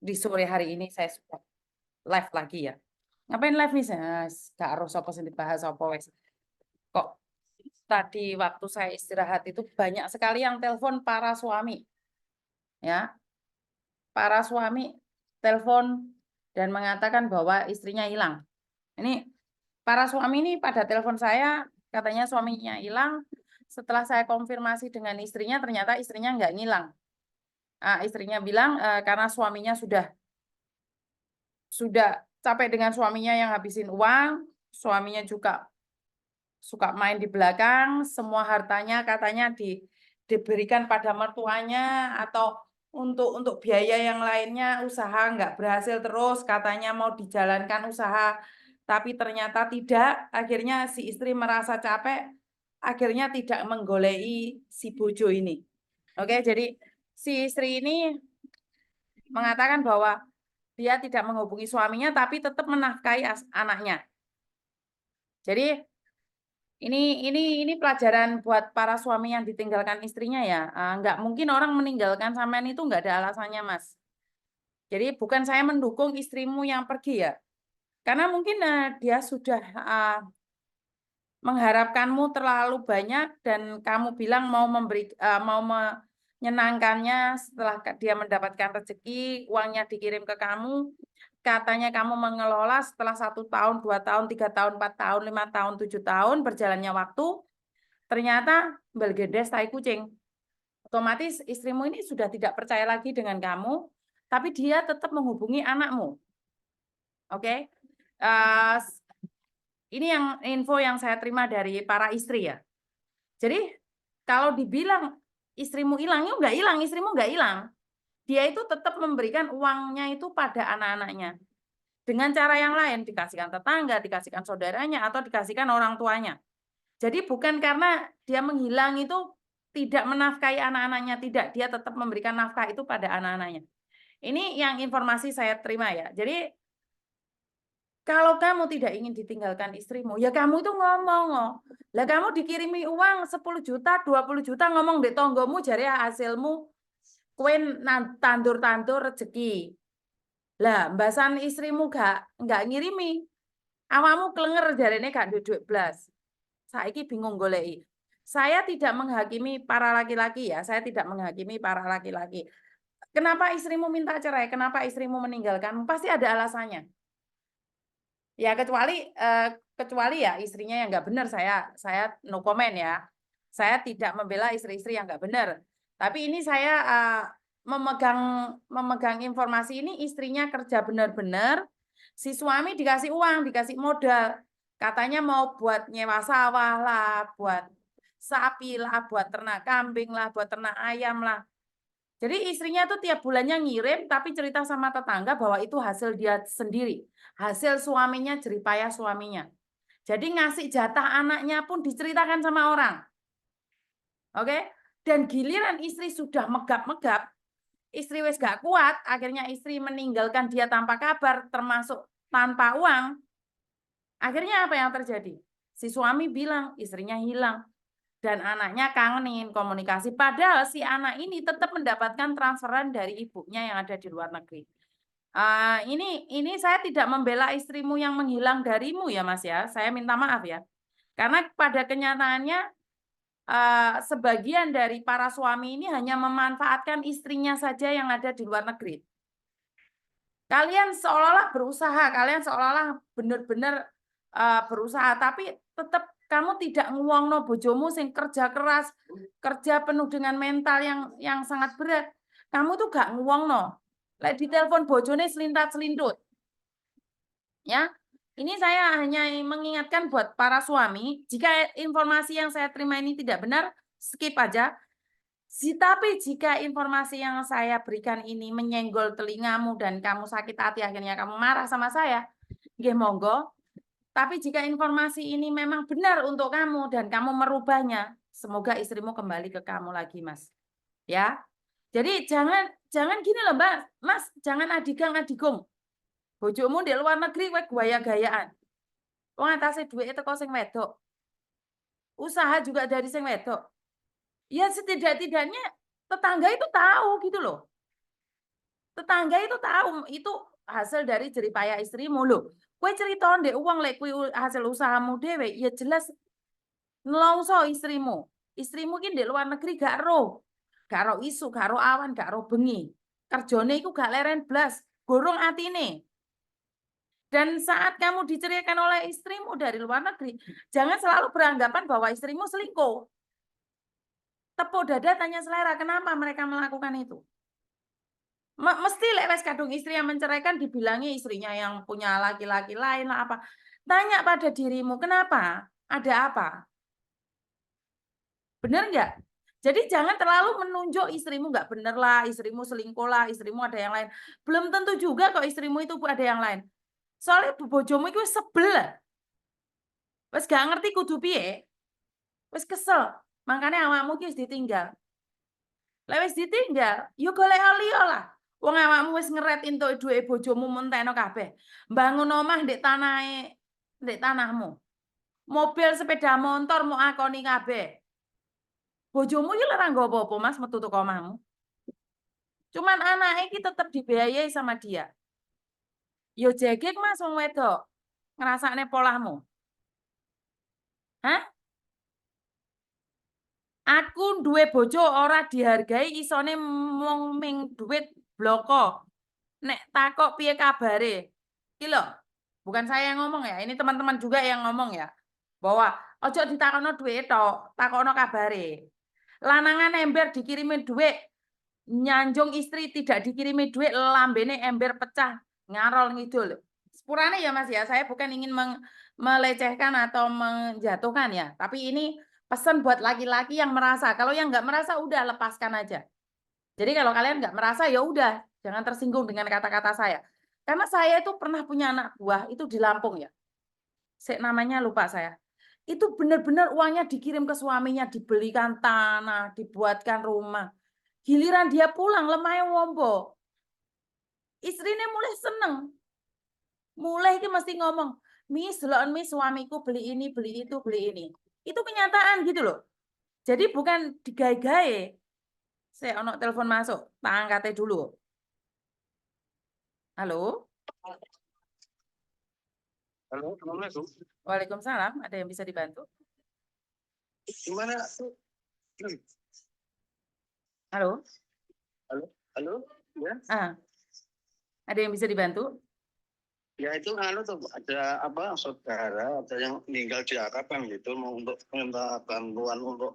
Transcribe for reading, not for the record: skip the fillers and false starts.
di sore hari ini saya sudah live lagi ya. Ngapain live nih? Gak harus apa sing dibahas apa wes. Kok tadi waktu saya istirahat itu banyak sekali yang telepon para suami, ya. Para suami telepon dan mengatakan bahwa istrinya hilang. Ini para suami ini pada telepon saya katanya suaminya hilang. Setelah saya konfirmasi dengan istrinya, ternyata istrinya nggak ngilang. Istrinya bilang karena suaminya sudah capek dengan suaminya yang habisin uang, suaminya juga suka main di belakang, semua hartanya katanya diberikan pada mertuanya atau untuk biaya yang lainnya usaha nggak berhasil terus, katanya mau dijalankan usaha, tapi ternyata tidak. Akhirnya si istri merasa capek, akhirnya tidak menggolei si bojo ini. Oke, jadi si istri ini mengatakan bahwa dia tidak menghubungi suaminya tapi tetap menafkahi anaknya. Jadi ini pelajaran buat para suami yang ditinggalkan istrinya ya. Nggak mungkin orang meninggalkan sampean itu nggak ada alasannya, Mas. Jadi bukan saya mendukung istrimu yang pergi ya. Karena mungkin dia sudah mengharapkanmu terlalu banyak dan kamu bilang mau menyenangkannya setelah dia mendapatkan rezeki, uangnya dikirim ke kamu, katanya kamu mengelola setelah 1 tahun, 2 tahun, 3 tahun, 4 tahun, 5 tahun, 7 tahun berjalannya waktu, ternyata belgedes tai kucing. Otomatis istrimu ini sudah tidak percaya lagi dengan kamu, tapi dia tetap menghubungi anakmu. Oke? Uh, ini yang info yang saya terima dari para istri ya. Jadi kalau dibilang istrimu hilang, ya nggak hilang, istrimu nggak hilang. Dia itu tetap memberikan uangnya itu pada anak-anaknya. Dengan cara yang lain, dikasihkan tetangga, dikasihkan saudaranya, atau dikasihkan orang tuanya. Jadi bukan karena dia menghilang itu tidak menafkahi anak-anaknya, tidak. Dia tetap memberikan nafkah itu pada anak-anaknya. Ini yang informasi saya terima ya. Jadi kalau kamu tidak ingin ditinggalkan istrimu, ya kamu itu ngomong. Lah kamu dikirimi uang 10 juta, 20 juta ngomong di tonggomu jare hasilmu kue tandur-tandur rezeki. Lah, mbasan istrimu nggak ngirimi. Awakmu klenger jarene gak duit blas. Saiki bingung goleki. Saya tidak menghakimi para laki-laki ya, saya tidak menghakimi para laki-laki. Kenapa istrimu minta cerai? Kenapa istrimu meninggalkan? Pasti ada alasannya. Ya kecuali ya istrinya yang nggak benar, saya no comment ya. Saya tidak membela istri-istri yang nggak benar. Tapi ini saya memegang informasi ini istrinya kerja benar-benar, si suami dikasih uang, dikasih modal. Katanya mau buat nyewa sawah lah, buat sapi lah, buat ternak kambing lah, buat ternak ayam lah. Jadi istrinya tuh tiap bulannya ngirim, tapi cerita sama tetangga bahwa itu hasil dia sendiri. Hasil suaminya, jeripayah suaminya. Jadi ngasih jatah anaknya pun diceritakan sama orang. Oke? Dan giliran istri sudah megap-megap, istri wes gak kuat, akhirnya istri meninggalkan dia tanpa kabar, termasuk tanpa uang. Akhirnya apa yang terjadi? Si suami bilang istrinya hilang. Dan anaknya kangenin komunikasi. Padahal si anak ini tetap mendapatkan transferan dari ibunya yang ada di luar negeri. Ini saya tidak membela istrimu yang menghilang darimu ya Mas ya. Saya minta maaf ya. Karena pada kenyataannya sebagian dari para suami ini hanya memanfaatkan istrinya saja yang ada di luar negeri. Kalian seolah-olah berusaha, kalian seolah-olah benar-benar berusaha, tapi tetap kamu tidak nguwongno bojomu sing kerja keras, kerja penuh dengan mental yang sangat berat. Kamu tuh gak nguwongno. Lek ditelepon bojone selintat-selintut. Ya. Ini saya hanya mengingatkan buat para suami, jika informasi yang saya terima ini tidak benar, skip aja. Tapi jika informasi yang saya berikan ini menyenggol telingamu dan kamu sakit hati, akhirnya kamu marah sama saya, nggih monggo. Tapi jika informasi ini memang benar untuk kamu dan kamu merubahnya, semoga istrimu kembali ke kamu lagi, Mas. Ya. Jadi jangan gini loh, Mbak. Mas, jangan adigang-adigung. Bojomu di luar negeri kowe gaya-gayaan. Wong atase duit teko sing wedok. Usaha juga dari sing wedok. Ya setidak-tidaknya tetangga itu tahu gitu loh. Tetangga itu tahu, itu hasil dari jeripaya istrimu loh. Kowe cerita ndek wong lek kuwi hasil usahamu dhewe, ya jelas nelongso istrimu. Istrimu ki ndek luar negeri gak roh. Gak roh isu, gak roh awan, gak roh bengi. Kerjone iku gak leren blas, gorong atine. Dan saat kamu diceritakan oleh istrimu dari luar negeri, jangan selalu beranggapan bahwa istrimu selingkuh. Tepuk dada tanya selera, kenapa mereka melakukan itu? Mesti lek wes kadung istri yang menceraikan dibilangi istrinya yang punya laki-laki lain lah apa. Tanya pada dirimu, kenapa? Ada apa? Bener nggak? Jadi jangan terlalu menunjuk istrimu nggak bener lah, istrimu selingkuh lah, istrimu ada yang lain. Belum tentu juga kok istrimu itu ada yang lain. Soalnya bojomu itu sebel. Wes gak ngerti kudu piye. Wes kesel. Makanya awakmu ki wis ditinggal. Lek wis ditinggal, yo golek liya lah. Wong awakmu wis ngeret entuk duwe bojomu mentekno kabeh. Bangun omah ndek tanahe, ndek tanahmu. Mobil, sepeda motor mau akoni kabeh. Bojomu iki ora nggo apa-apa, Mas, metu teko omahmu. Cuman anake iki tetep dibiayai sama dia. Yo jegek Mas wong wedok. Ngrasakne polahmu. Hah? Aku duwe bojo ora dihargai isone mung ming duit bloko. Nek takok piye kabare. Iki lho, bukan saya yang ngomong ya, ini teman-teman juga yang ngomong ya. Bahwa ojo ditakono duit tok, takono kabare. Lanangan ember dikirimin duit, nyanjung istri tidak dikirimi duit, lambene ember pecah, ngarol ngidul. Sepurane ya Mas ya, saya bukan ingin melecehkan atau menjatuhkan ya, tapi ini pesan buat laki-laki yang merasa. Kalau yang nggak merasa udah lepaskan aja. Jadi kalau kalian nggak merasa ya udah, jangan tersinggung dengan kata-kata saya. Karena saya itu pernah punya anak buah itu di Lampung ya. Namanya lupa saya. Itu benar-benar uangnya dikirim ke suaminya, dibelikan tanah, dibuatkan rumah. Giliran dia pulang lemahnya wombo. Istrinya mulai seneng. Mulai itu mesti ngomong, Miss, delok Miss suamiku beli ini, beli itu, beli ini. Itu kenyataan gitu loh. Jadi bukan digawe-gawe. Saya ono telepon masuk, tak angkatnya dulu. Halo? Halo, Assalamualaikum. Waalaikumsalam, ada yang bisa dibantu? Gimana? Halo? Halo, halo, ya. Ada yang bisa dibantu? Ya itu tuh ada apa saudara ada yang meninggal di Arab kan gitu mau untuk minta bantuan untuk